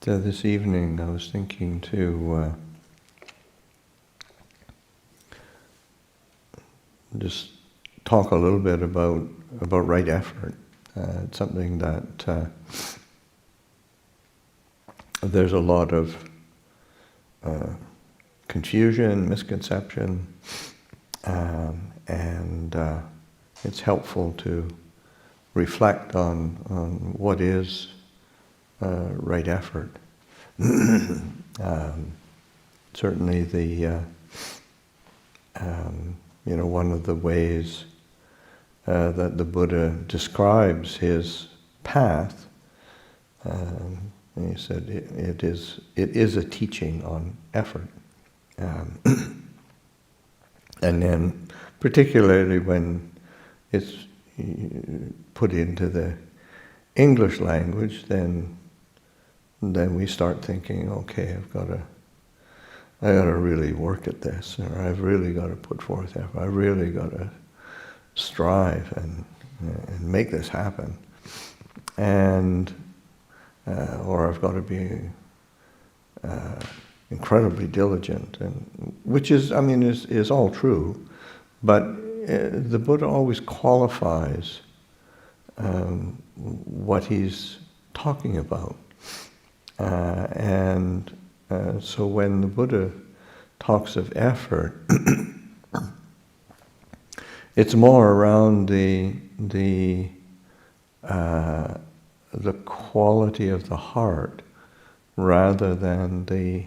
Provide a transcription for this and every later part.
this evening I was thinking to just talk a little bit about right effort. It's something that there's a lot of confusion, misconception, and it's helpful to reflect on what is right effort. Certainly, one of the ways that the Buddha describes his path, he said it is a teaching on effort, and then particularly when it's put into the English language, then we start thinking, okay, I got to really work at this, or I've really got to put forth effort. I've really got to strive and make this happen, and or I've got to be incredibly diligent, and which is all true, but the Buddha always qualifies what he's talking about. So when the Buddha talks of effort, it's more around the quality of the heart rather than the,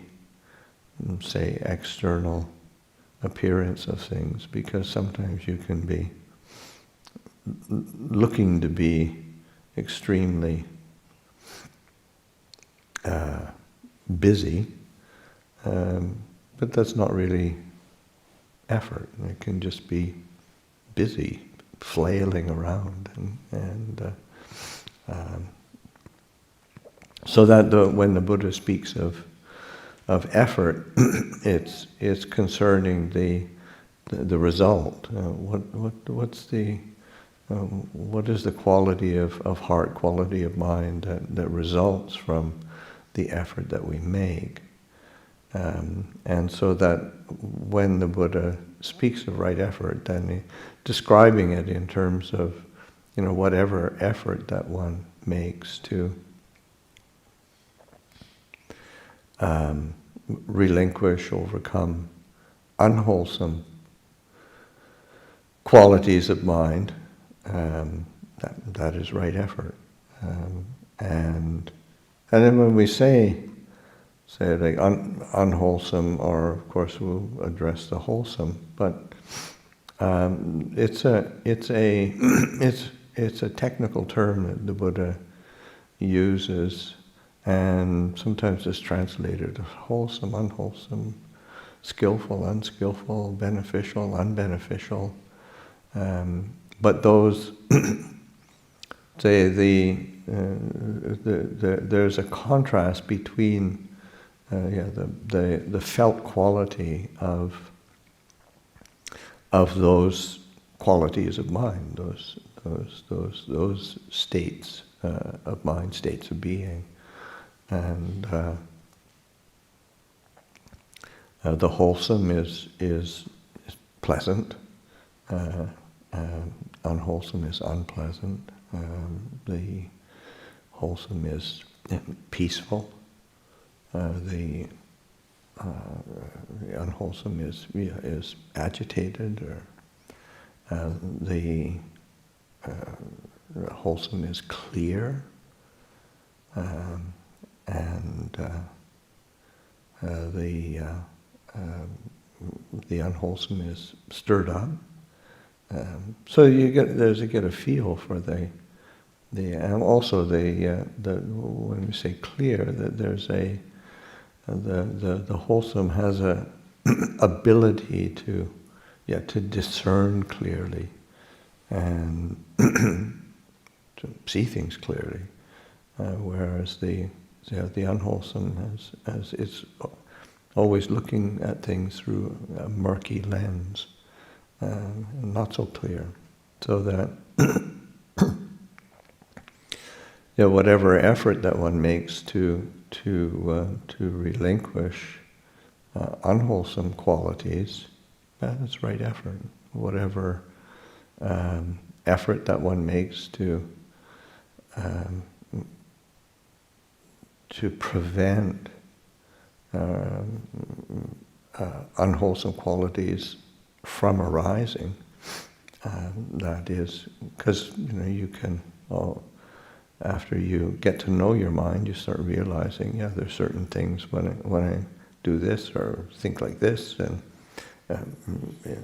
say, external appearance of things, because sometimes you can be looking to be extremely busy, but that's not really effort. It can just be busy, flailing around, and so that when the Buddha speaks of effort, it's concerning the result. What is the quality of heart, quality of mind that results from the effort that we make? And so that when the Buddha speaks of right effort, then describing it in terms of, whatever effort that one makes to relinquish, overcome unwholesome qualities of mind, that is right effort. And then when we say like unwholesome, or of course we'll address the wholesome, but it's a technical term that the Buddha uses, and sometimes it's translated as wholesome, unwholesome, skillful, unskillful, beneficial, unbeneficial. But those, say there's a contrast between the felt quality of those qualities of mind, those states of mind, states of being, and the wholesome is pleasant, unwholesome is unpleasant. The wholesome is peaceful. The unwholesome is agitated, or the wholesome is clear, and the unwholesome is stirred up. So you get a feel for and also when we say clear, that there's the wholesome has a ability to discern clearly and to see things clearly, whereas the unwholesome it's always looking at things through a murky lens, not so clear. So that whatever effort that one makes to relinquish unwholesome qualities, that's right effort. Whatever effort that one makes to prevent unwholesome qualities from arising. That is, because you can, after you get to know your mind, you start realizing, there's certain things when I do this or think like this, and it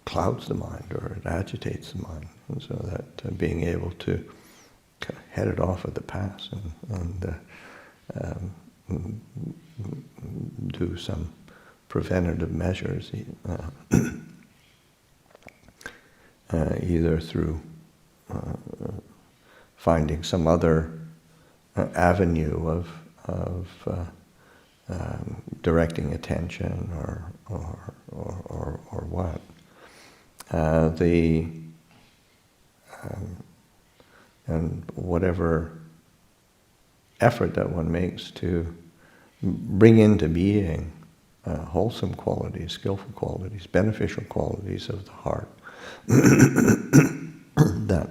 clouds the mind or it agitates the mind. And so that being able to kind of head it off at the pass and do some preventative measures, either through finding some other avenue of directing attention or what. And whatever effort that one makes to bring into being wholesome qualities, skillful qualities, beneficial qualities of the heart that,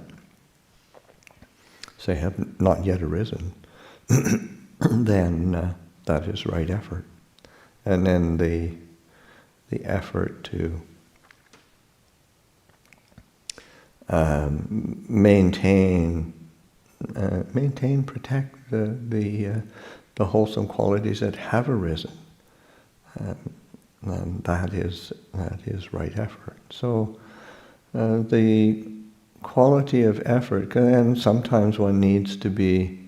say, have not yet arisen, then that is right effort. And then the effort to maintain, protect the wholesome qualities that have arisen. And that is right effort. So the quality of effort, and sometimes one needs to be,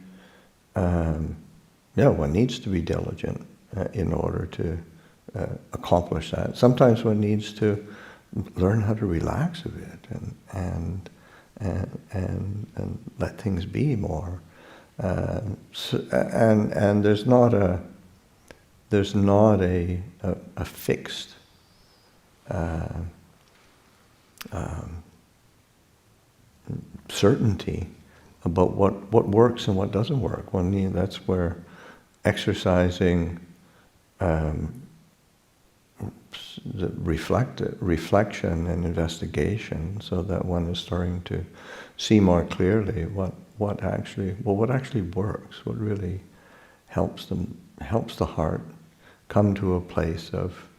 one needs to be diligent in order to accomplish that. Sometimes one needs to learn how to relax a bit and let things be more. And there's not a fixed certainty about what works and what doesn't work. That's where exercising the reflection and investigation, so that one is starting to see more clearly what actually works, what really helps the heart come to a place of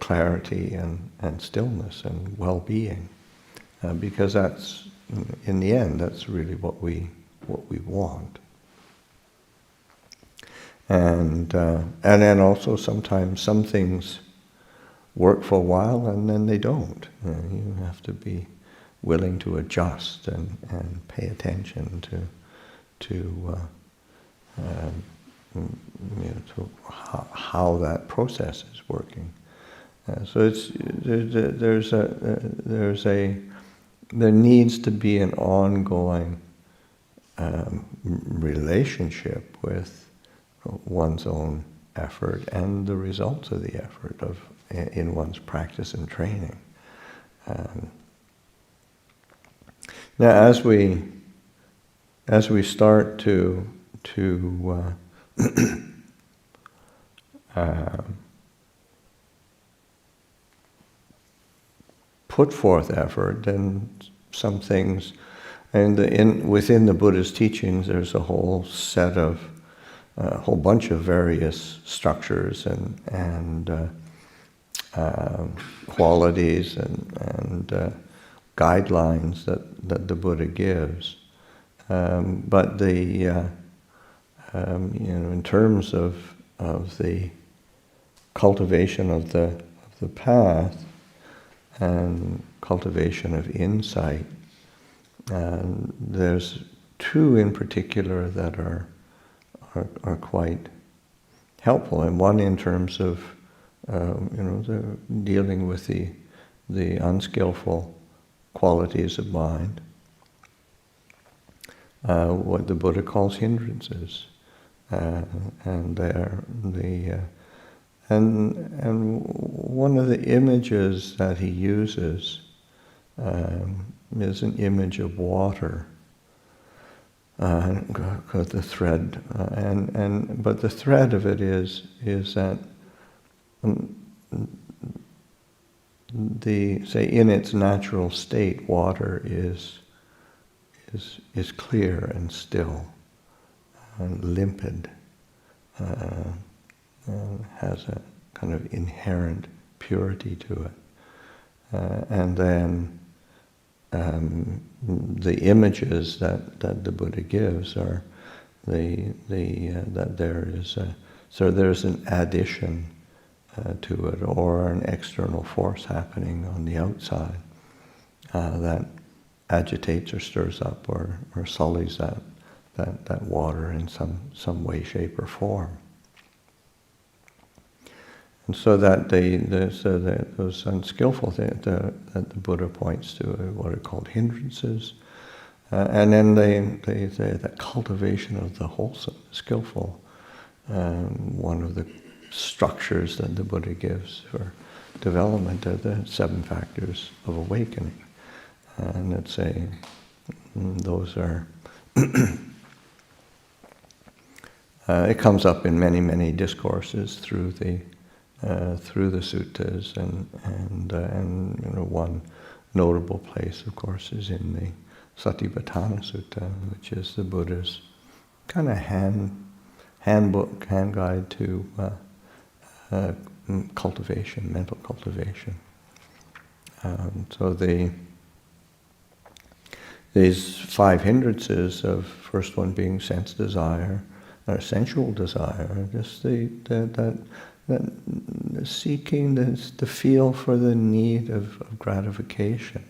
clarity and stillness and well-being, because that's, in the end, that's really what we want. And then also sometimes some things work for a while and then they don't. You have to be willing to adjust and pay attention to how that process is working. So there needs to be an ongoing relationship with one's own effort and the results of the effort in one's practice and training. Now, as we start to put forth effort, then some things, and within the Buddha's teachings, there's a whole set of a whole bunch of various structures and qualities and guidelines that the Buddha gives. But in terms of the cultivation of the path and cultivation of insight, there's two in particular that are quite helpful, and one in terms of dealing with the unskillful qualities of mind, what the Buddha calls hindrances, and one of the images that he uses is an image of water. Called the thread, but the thread of it is that say in its natural state, water is clear and still and limpid, has a kind of inherent purity to it, and then the images that the Buddha gives are that there's an addition to it, or an external force happening on the outside that agitates or stirs up or sullies that water in some way, shape, or form. And so that those unskillful things that the Buddha points to are what are called hindrances, and then they say that cultivation of the wholesome, skillful, one of the structures that the Buddha gives for development are the 7 factors of awakening, and it's saying those are. It comes up in many discourses through the suttas, and one notable place, of course, is in the Satipatthana Sutta, which is the Buddha's kind of handbook, hand guide to cultivation, mental cultivation. So these 5 hindrances, of first one being sense desire, or sensual desire, just that seeking the feel for the need of gratification,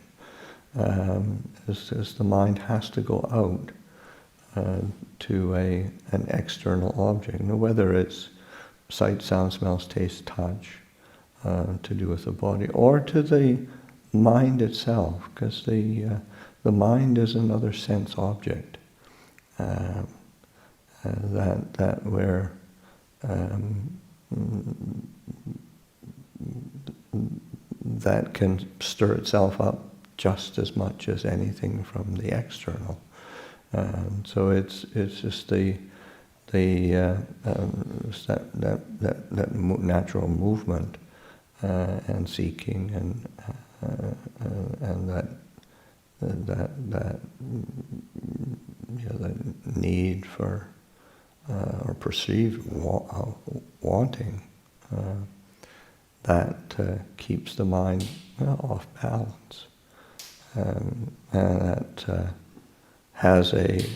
as the mind has to go out to an external object, whether it's sight, sound, smells, taste, touch, to do with the body, or to the mind itself, because the mind is another sense object that where that can stir itself up just as much as anything from the external. So it's just that natural movement and seeking and that need for or perceived wanting that keeps the mind off balance, and that has the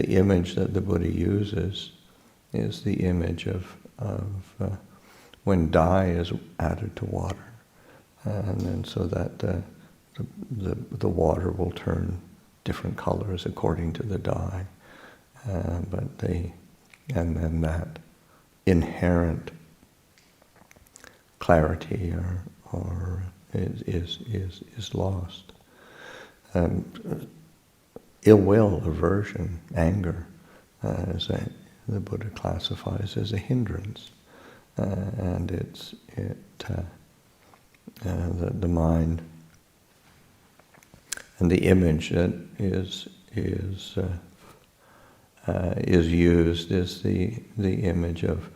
image that the Buddha uses is the image of when dye is added to water, and then so that the water will turn different colors according to the dye. And then that inherent clarity or is lost. Ill will, aversion, anger, the Buddha classifies as a hindrance, and the mind and the image that is used is the image of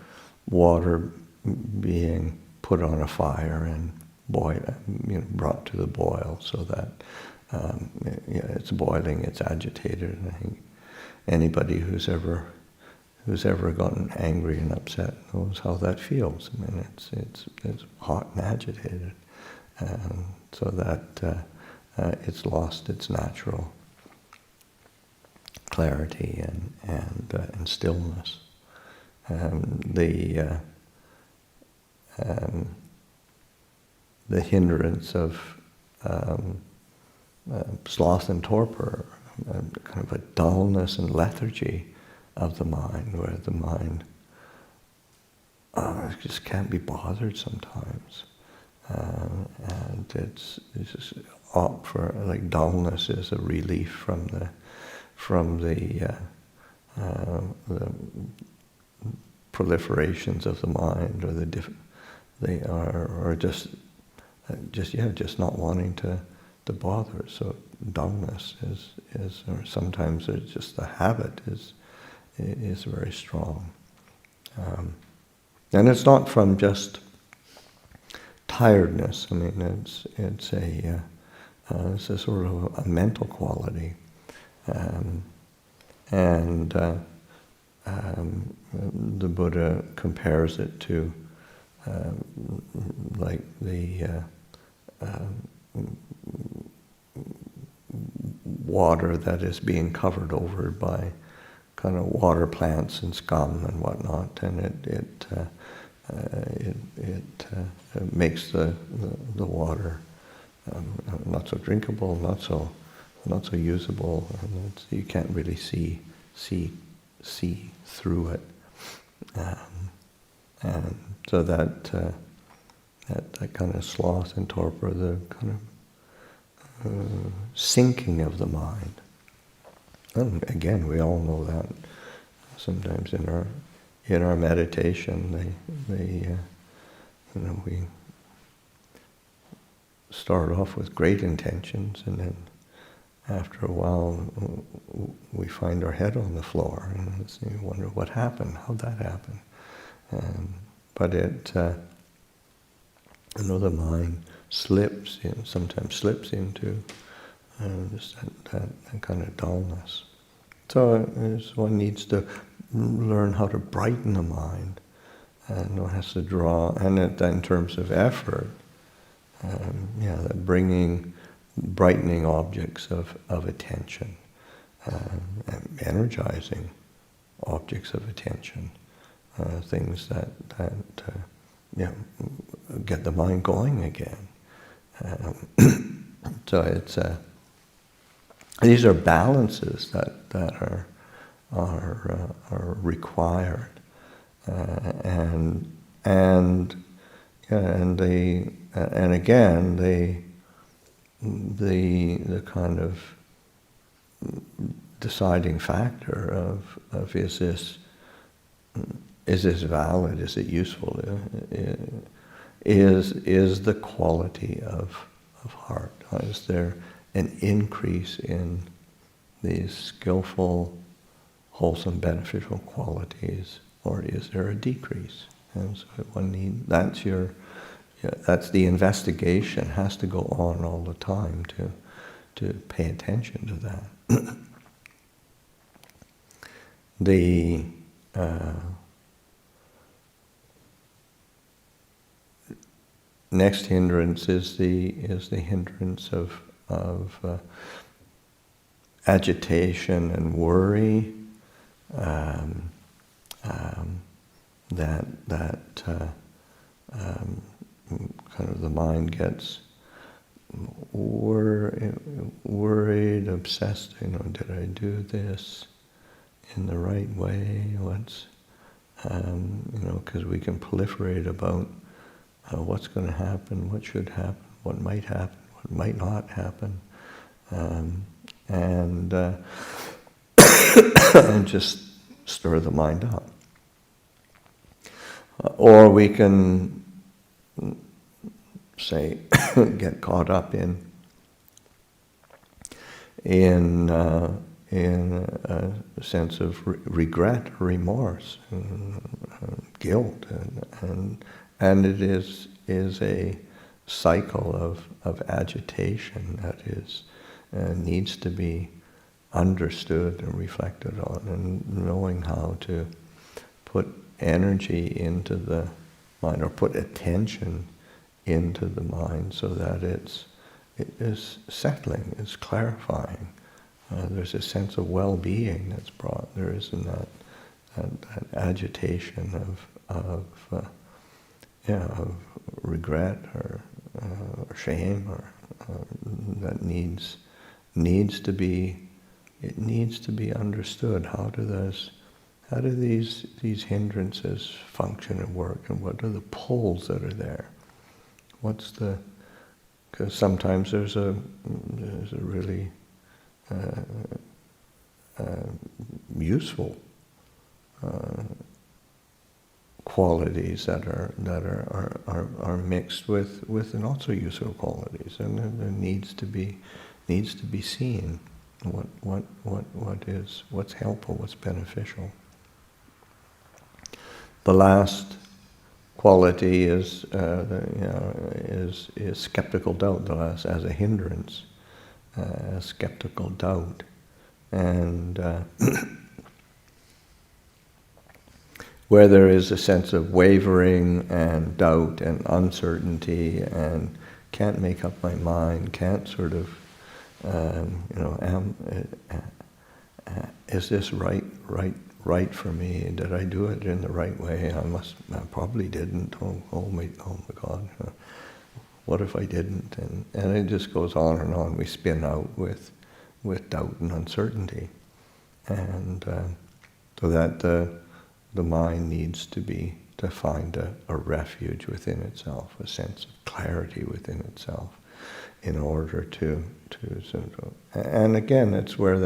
water being put on a fire and brought to the boil, so that it's boiling, it's agitated. And I think anybody who's ever gotten angry and upset knows how that feels. I mean, it's hot and agitated, so that it's lost its natural clarity and stillness. The hindrance of sloth and torpor, kind of a dullness and lethargy of the mind, where the mind just can't be bothered sometimes, and it's just opt for, like, dullness is a relief from the proliferations of the mind, or just not wanting to to bother. So dullness is or sometimes it's just the habit is very strong. And it's not from just tiredness. I mean, it's a sort of a mental quality, and the Buddha compares it to like the water that is being covered over by kind of water plants and scum and whatnot, and it makes the water not so drinkable, not so usable, and you can't really see through it, and so that kind of sloth and torpor, the kind of sinking of the mind. And again, we all know that. Sometimes in our meditation, we start off with great intentions, and then after a while, we find our head on the floor, and you wonder what happened, how'd that happen? But the mind sometimes slips into just that kind of dullness. So one needs to learn how to brighten the mind, and one has to draw, and in terms of effort, brightening objects of attention, and energizing objects of attention, things that get the mind going again. So it's these are balances that are required, and again the kind of deciding factor of is this valid, is it useful, is the quality of heart. Is there an increase in these skillful, wholesome, beneficial qualities, or is there a decrease? And so that's the investigation, has to go on all the time to pay attention to that. The next hindrance is the hindrance of agitation and worry. Kind of the mind gets worried, obsessed. Did I do this in the right way? Because we can proliferate about what's going to happen, what should happen, what might not happen, and just stir the mind up. Or we can say get caught up in a sense of regret, remorse, guilt, and it is a cycle of agitation that needs to be understood and reflected on, and knowing how to put energy into the mind, or put attention into the mind, so that it is settling, it's clarifying. There's a sense of well-being that's brought. There isn't that agitation of regret or shame, or that needs to be understood. How do these hindrances function and work, and what are the pulls that are there? Because sometimes there's a really useful qualities that are mixed with the not so useful qualities, and there needs to be seen what's helpful, what's beneficial. The last quality is skeptical doubt. The last as a hindrance, skeptical doubt, and where there is a sense of wavering and doubt and uncertainty, and can't make up my mind, can't sort of, is this right for me? Did I do it in the right way? I probably didn't. Oh my God, what if I didn't? And it just goes on and on. We spin out with doubt and uncertainty, and so that the mind needs to find a refuge within itself, a sense of clarity within itself, in order to and again, it's where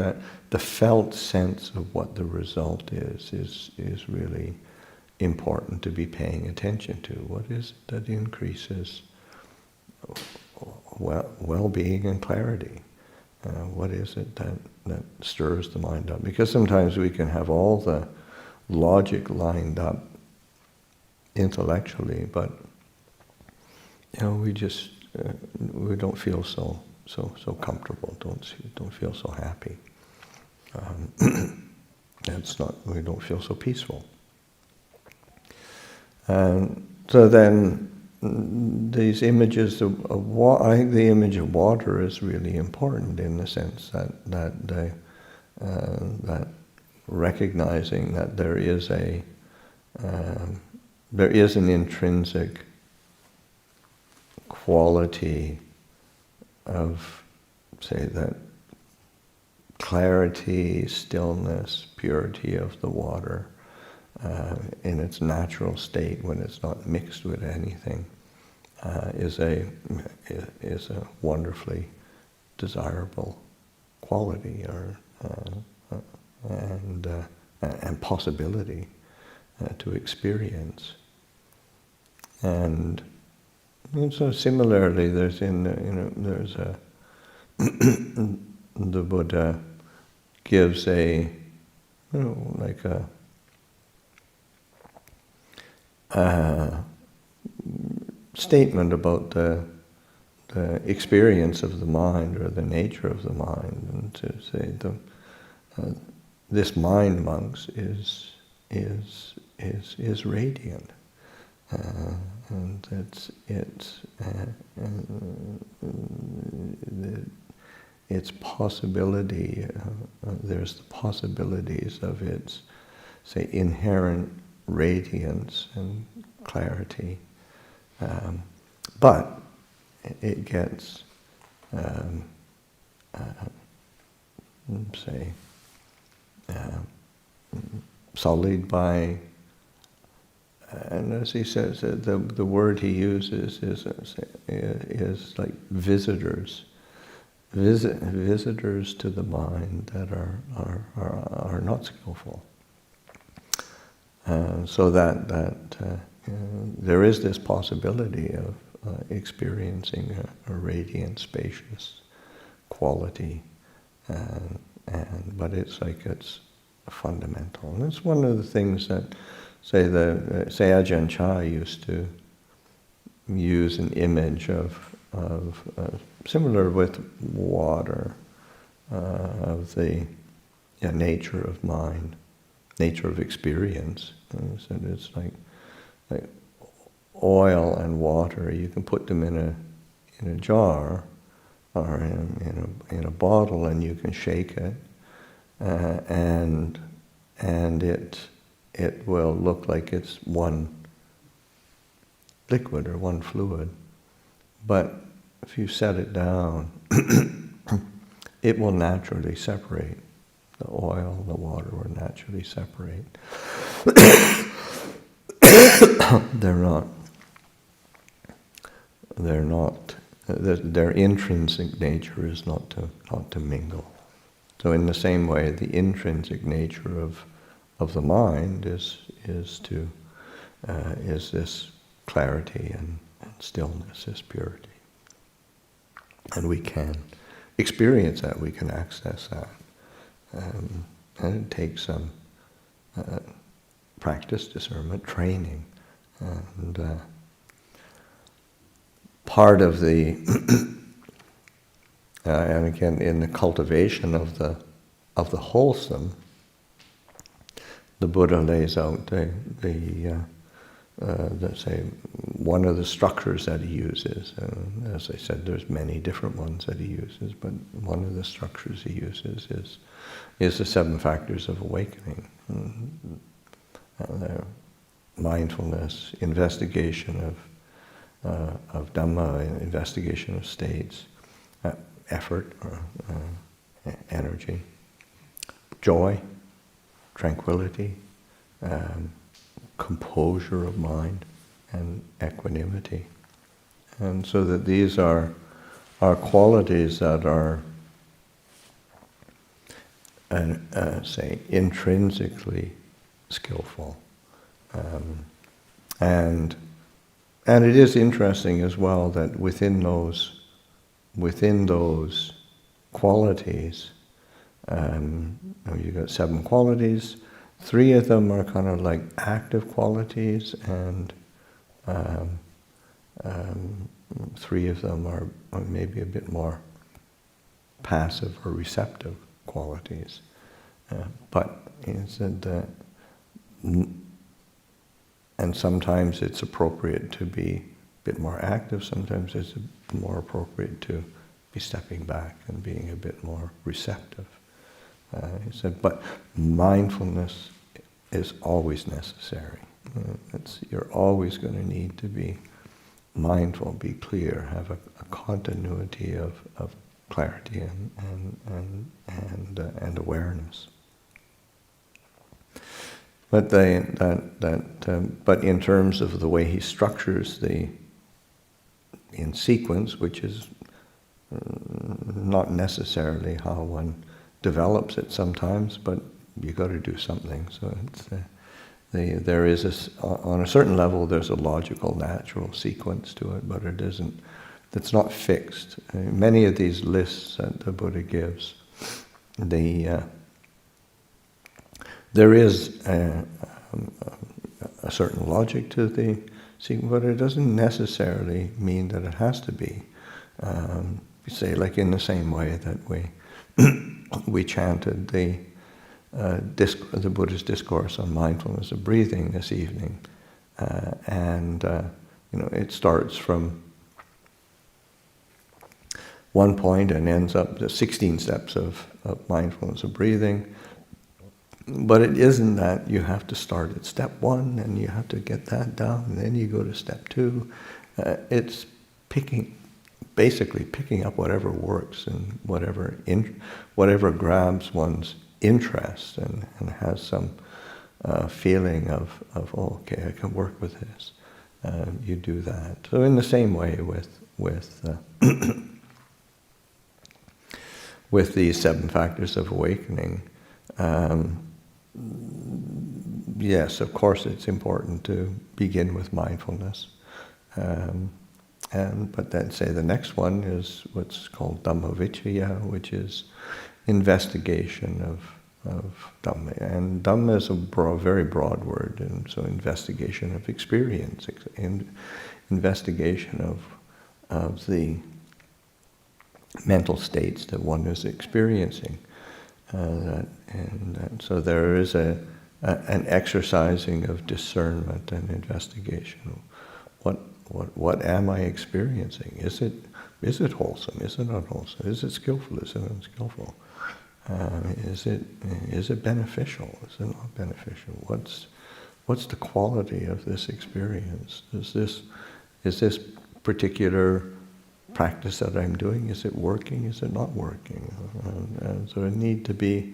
the felt sense of what the result is really important to be paying attention to. What is it that increases well-being and clarity? What is it that stirs the mind up? Because sometimes we can have all the logic lined up intellectually, but we just we don't feel so comfortable, don't feel so happy. We don't feel so peaceful. And so then these images of water, I think the image of water is really important in the sense that recognizing that there is an intrinsic quality of, say, that clarity, stillness, purity of the water in its natural state, when it's not mixed with anything, is a wonderfully desirable quality and possibility to experience. And so similarly, there's the Buddha gives a statement about the experience of the mind, or the nature of the mind, and to say this mind, monks, is radiant, and its possibility. There's the possibilities of its, say, inherent radiance and clarity, but it gets, sullied by, and as he says, the word he uses is like visitors to the mind that are not skillful. So that there is this possibility of experiencing a radiant, spacious quality, but it's fundamental. And it's one of the things that, say Ajahn Chah used to use an image of similar with water, of the nature of mind, nature of experience. And he said it's like oil and water. You can put them in a jar or in a bottle, and you can shake it, and it will look like it's one liquid or one fluid. But if you set it down, it will naturally separate. The oil, the water will naturally separate. Their intrinsic nature is not to mingle. So in the same way, the intrinsic nature of the mind is to is this clarity and stillness, this purity. And we can experience that, we can access that. And it takes some practice, discernment, training. And part of the, and again, in the cultivation of the wholesome, the Buddha lays out let's say, one of the structures that he uses. As I said, there's many different ones that he uses, but one of the structures he uses is the 7 factors of awakening. Mindfulness, investigation of Dhamma, investigation of states, effort, energy, joy, tranquility, composure of mind, and equanimity. And so that these are qualities that are, say, intrinsically skillful. And it is interesting as well that within those qualities, you've got 7 qualities. 3 of them are kind of like active qualities, and 3 of them are maybe a bit more passive or receptive qualities. But he said that, and sometimes it's appropriate to be a bit more active, sometimes it's more appropriate to be stepping back and being a bit more receptive. He said, but mindfulness is always necessary. You're always going to need to be mindful, be clear, have a continuity of clarity and awareness. But but in terms of the way he structures in sequence, which is not necessarily how one develops it sometimes, but you got to do something. So there is on a certain level, there's a logical, natural sequence to it, but it isn't. It's not fixed. Many of these lists that the Buddha gives, there is a certain logic to the sequence, but it doesn't necessarily mean that it has to be. Say, like in the same way that we chanted the Buddha's discourse on mindfulness of breathing this evening, and it starts from one point and ends up the 16 steps of mindfulness of breathing. But it isn't that you have to start at step 1 and you have to get that down and then you go to step 2. It's basically picking up whatever works and whatever grabs one's interest and has some feeling of oh, okay, I can work with this. You do that. So in the same way with these 7 factors of awakening, yes, of course it's important to begin with mindfulness. But then say the next one is what's called Dhammavicaya, which is investigation of Dhamma. And Dhamma is a very broad word, and so investigation of experience, investigation of the mental states that one is experiencing. So there is an exercising of discernment and investigation. What am I experiencing? Is it wholesome? Is it unwholesome? Is it skillful? Is it unskillful? Is it beneficial? Is it not beneficial? What's the quality of this experience? Is this particular practice that I'm doing, is it working? Is it not working? And so I need to be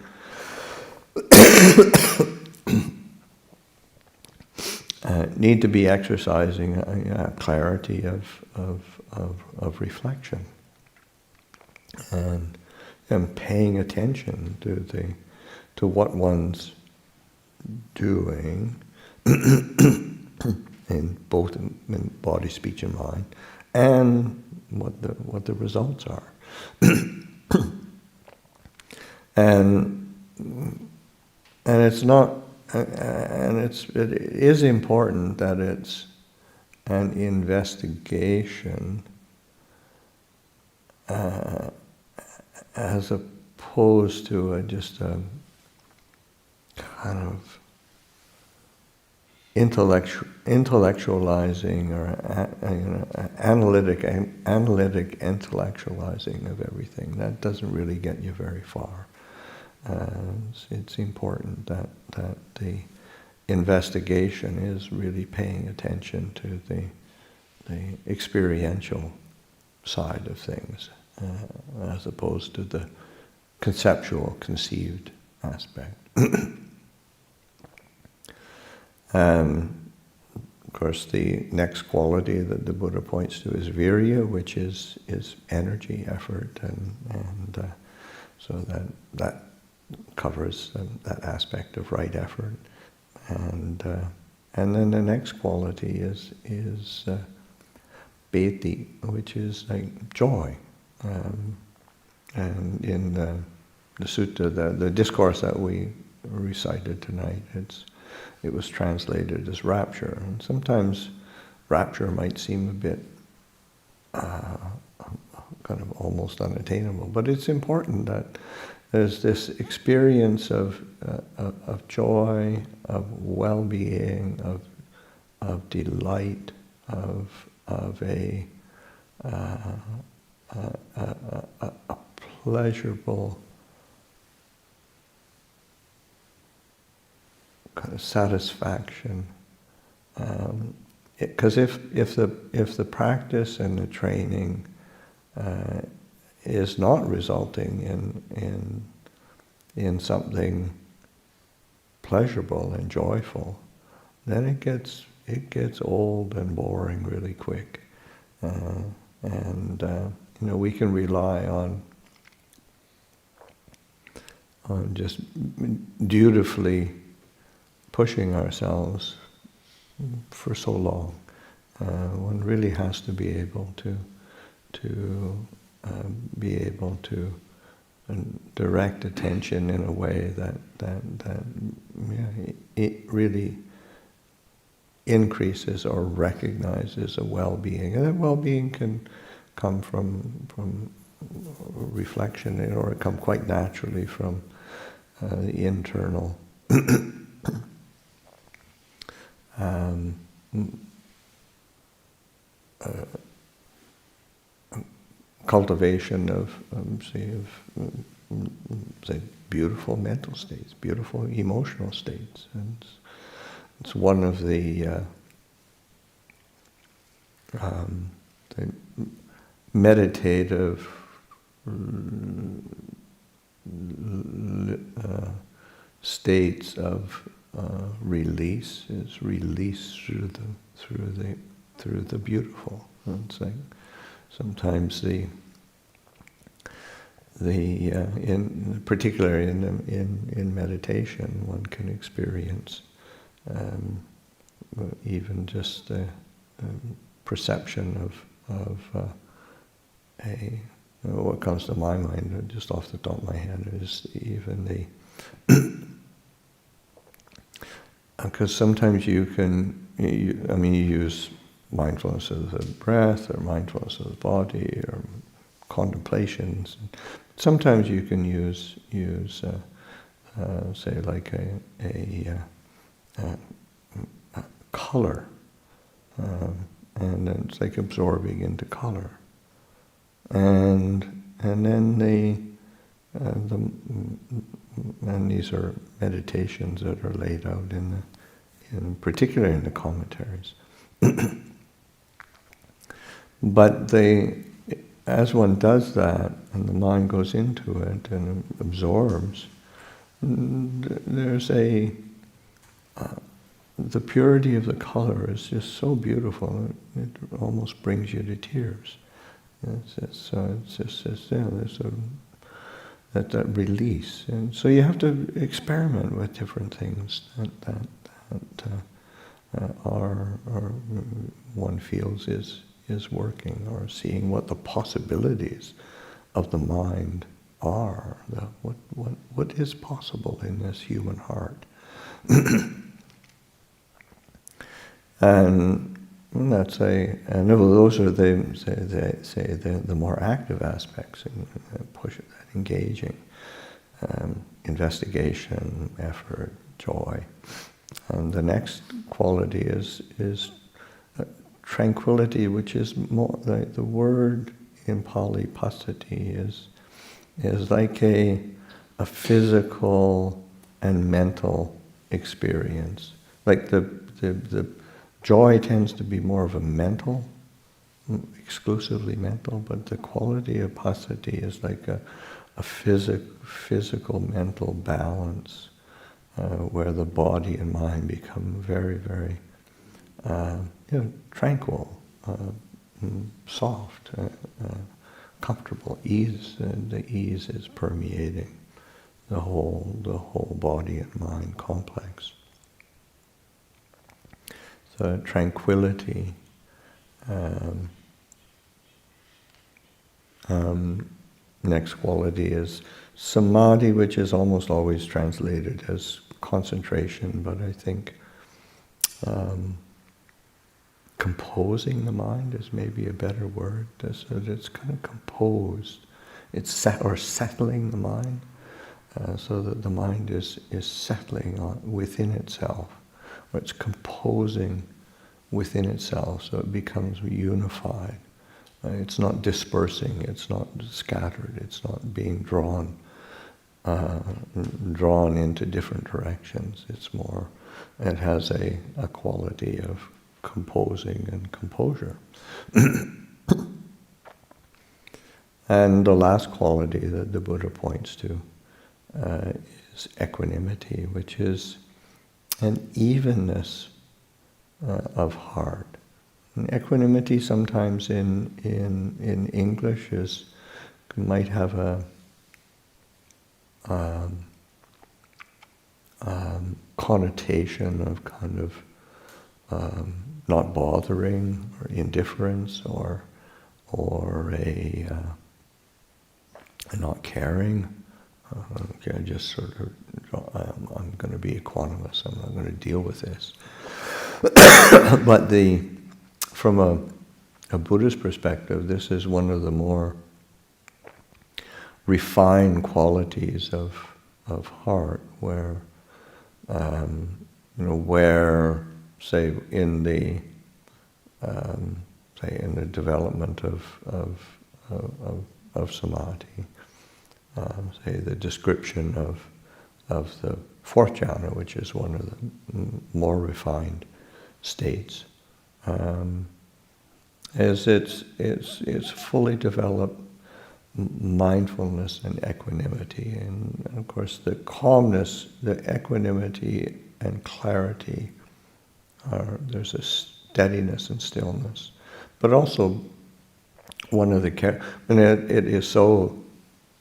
exercising a clarity of reflection and paying attention to what one's doing in both in body, speech, and mind, and what the results are. and it's not, and it is important that it's an investigation as opposed to just a kind of intellectualizing or analytic intellectualizing of everything. That doesn't really get you very far. It's important that the investigation is really paying attention to the experiential side of things, as opposed to the conceptual, conceived aspect. Of course, the next quality that the Buddha points to is virya, which is energy, effort, and so that covers that aspect of right effort. And then the next quality is peti, which is like joy. And in the sutta, the discourse that we recited tonight, it was translated as rapture. And sometimes rapture might seem a bit kind of almost unattainable, but it's important that there's this experience of joy, of well-being, of delight, of a pleasurable kind of satisfaction. Because if the practice and the training is not resulting in something pleasurable and joyful, then it gets old and boring really quick, and we can rely on just dutifully pushing ourselves for so long. One really has to be able to direct attention in a way that it really increases or recognizes a well-being, and that well-being can come from reflection, or it come quite naturally from the internal cultivation of beautiful mental states, beautiful emotional states. And it's one of the meditative states of release, is release through the beautiful. And it's like sometimes in particularly in meditation, one can experience even just the perception of what comes to my mind just off the top of my head is even the because sometimes you use mindfulness of the breath or mindfulness of the body or contemplations. Sometimes you can use say like a color, and then it's like absorbing into color, and then and these are meditations that are laid out in particular in the commentaries. But as one does that, and the mind goes into it and absorbs, there's the purity of the color is just so beautiful, it almost brings you to tears. There's that release, and so you have to experiment with different things that are feels is working, or seeing what the possibilities of the mind are. What is possible in this human heart? And those are the more active aspects, push that engaging, investigation, effort, joy. And the next quality is tranquility, which is more the word in Pali passaddhi is like a physical and mental experience. Like the joy tends to be more of a mental, exclusively mental, but the quality of passaddhi is like a physical mental balance, where the body and mind become very, very tranquil, soft, comfortable. Ease, the ease is permeating the whole body and mind complex. So tranquility. Next quality is samadhi, which is almost always translated as concentration, but I think composing the mind is maybe a better word. So that it's kind of composed. It's settling the mind, so that the mind is settling within itself, or it's composing within itself, so it becomes unified. It's not dispersing, it's not scattered, it's not being drawn into different directions. It's more, it has a quality of composing and composure. And the last quality that the Buddha points to is equanimity, which is an evenness of heart. And equanimity sometimes in English might have a connotation of kind of not bothering, or indifference, or a not caring. Okay, just sort of, I'm going to be equanimous. I'm not going to deal with this. But from a Buddhist perspective, this is one of the more refined qualities of heart, where where, say, in the development of samadhi, say the description of the fourth jhana, which is one of the more refined states, is it's fully developed mindfulness and equanimity, and of course the calmness, the equanimity and clarity there's a steadiness and stillness, but also one of the and it is so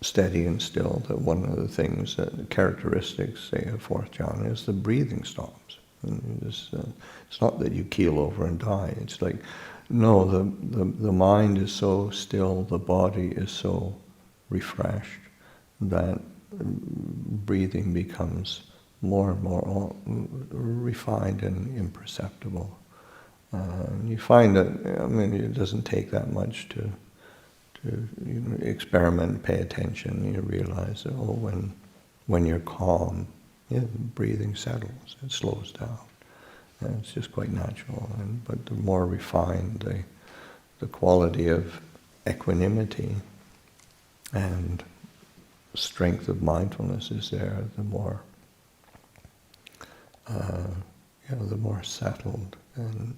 steady and still that one of the things, the characteristics, say, of fourth jhana is the breathing stops. And it's not that you keel over and die. It's like, no, the mind is so still, the body is so refreshed that breathing becomes more and more refined and imperceptible. You find that, it doesn't take that much to experiment, pay attention. You realize that, when you're calm, breathing settles, it slows down. And it's just quite natural. But the more refined the quality of equanimity and strength of mindfulness is there, the more settled and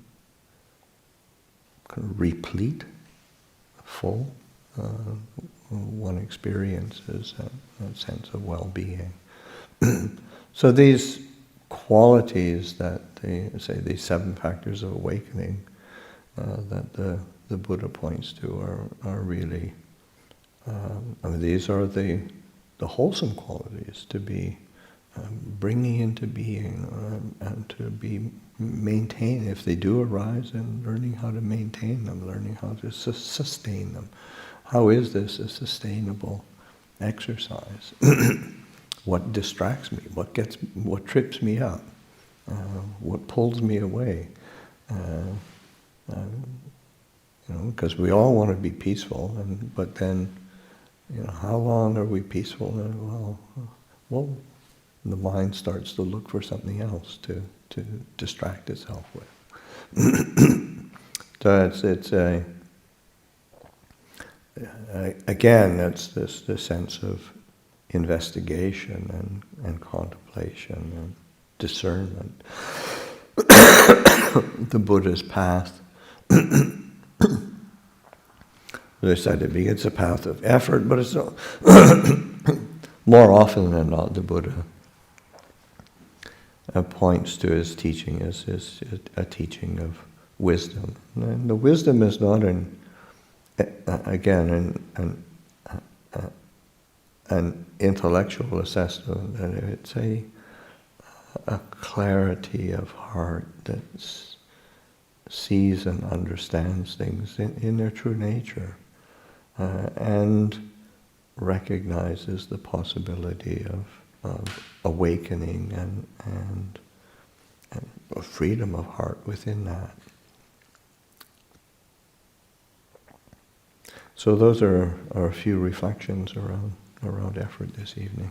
kind of replete, full, one experiences that sense of well-being. So these qualities that these 7 factors of awakening that the Buddha points to are really, these are the wholesome qualities to be bringing into being and to be maintained. If they do arise, and learning how to maintain them, learning how to sustain them. How is this a sustainable exercise? What distracts me? What trips me up? What pulls me away? Because we all want to be peaceful, but then, how long are we peaceful? Well, the mind starts to look for something else to distract itself with. So it's again, it's this sense of investigation and contemplation and discernment. The Buddha's path, as I said, it's a path of effort, but it's more often than not, the Buddha points to his teaching as a teaching of wisdom. And the wisdom is not an intellectual assessment, and it's a clarity of heart that sees and understands things in their true nature, and recognizes the possibility of awakening and a freedom of heart within that. So those are a few reflections around effort this evening.